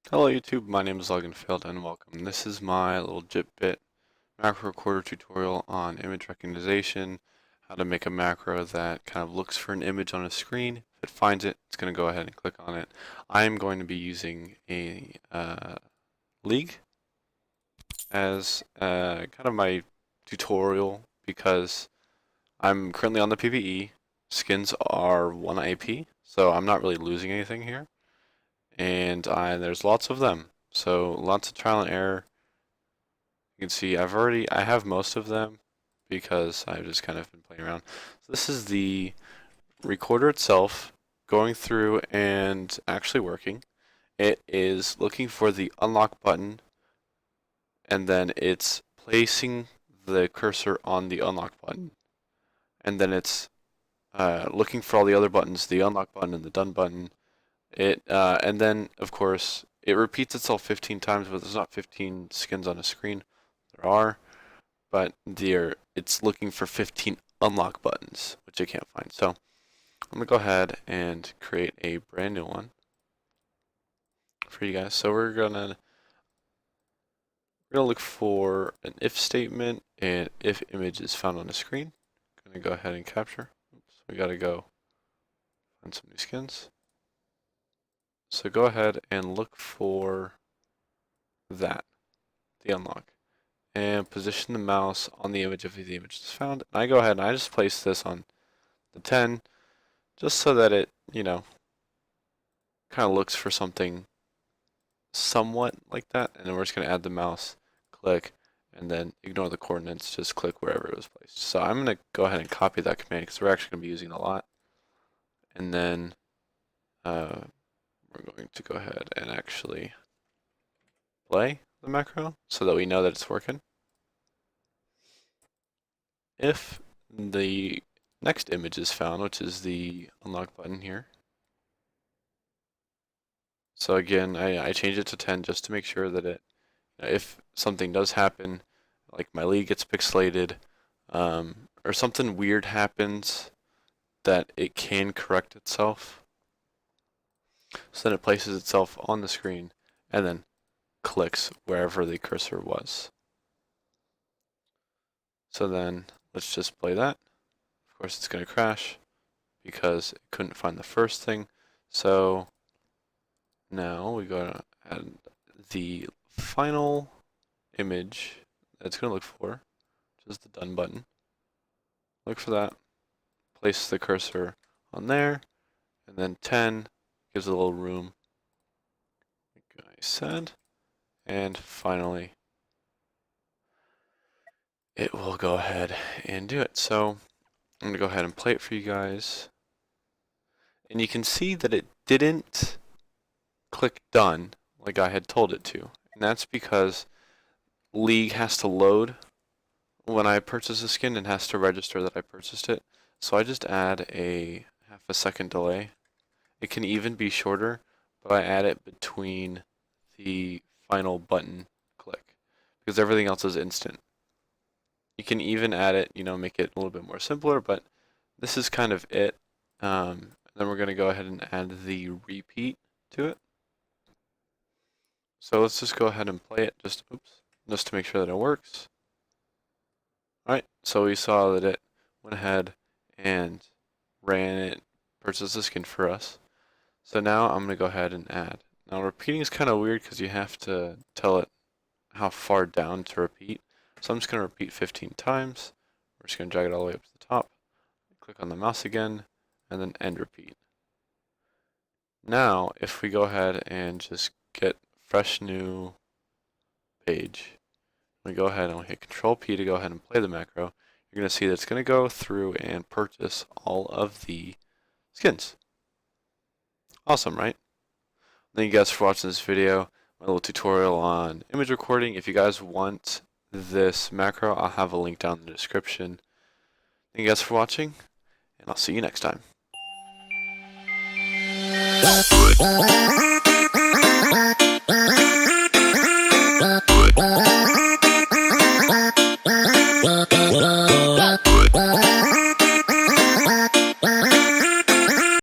Hello YouTube, my name is Loganfield and welcome. This is my little Jitbit Macro Recorder tutorial on image recognition, how to make a macro that kind of looks for an image on a screen. If it finds it, it's going to go ahead and click on it. I am going to be using a league as kind of my tutorial because I'm currently on the PvE. Skins are 1 AP, so I'm not really losing anything here. And there's lots of them, so lots of trial and error. You can see I have most of them because I've just kind of been playing around. So this is the recorder itself going through and actually working. It is looking for the unlock button, and then it's placing the cursor on the unlock button, and then it's looking for all the other buttons, the unlock button and the done button. And then, of course, it repeats itself 15 times, but there's not 15 skins on a screen. There are, but it's looking for 15 unlock buttons, which it can't find. So I'm going to go ahead and create a brand new one for you guys. So we're gonna look for an if statement, and if image is found on the screen. I'm going to go ahead and capture. Oops, we got to go find some new skins. So go ahead and look for that, the unlock, and position the mouse on the image if the image is found. And I go ahead and I just place this on the 10, just so that it, kind of looks for something somewhat like that. And then we're just going to add the mouse, click, and then ignore the coordinates, just click wherever it was placed. So I'm going to go ahead and copy that command because we're actually going to be using it a lot. And then we're going to go ahead and actually play the macro so that we know that it's working. If the next image is found, which is the unlock button here. So again, I changed it to 10 just to make sure that if something does happen, like my lead gets pixelated, or something weird happens, that it can correct itself. So then it places itself on the screen and then clicks wherever the cursor was. So then let's just play that. Of course it's going to crash because it couldn't find the first thing. So now we go to add the final image that it's going to look for, which is the done button. Look for that, place the cursor on there, and then 10 gives it a little room, like I said, and finally it will go ahead and do it. So I'm going to go ahead and play it for you guys, and you can see that it didn't click done like I had told it to, and that's because League has to load when I purchase a skin and has to register that I purchased it. So I just add a half a second delay. It can even be shorter, but I add it between the final button click because everything else is instant. You can even add it, make it a little bit more simpler, but this is kind of it. Then we're going to go ahead and add the repeat to it. So let's just go ahead and play it just to make sure that it works. Alright, so we saw that it went ahead and ran it, purchased the skin for us. So now I'm going to go ahead and add. Now repeating is kind of weird because you have to tell it how far down to repeat. So I'm just going to repeat 15 times. We're just going to drag it all the way up to the top. Click on the mouse again, and then end repeat. Now if we go ahead and just get fresh new page, we go ahead and we hit Control P to go ahead and play the macro, you're going to see that it's going to go through and purchase all of the skins. Awesome, right? Thank you guys for watching this video, my little tutorial on image recording. If you guys want this macro, I'll have a link down in the description. Thank you guys for watching, and I'll see you next time.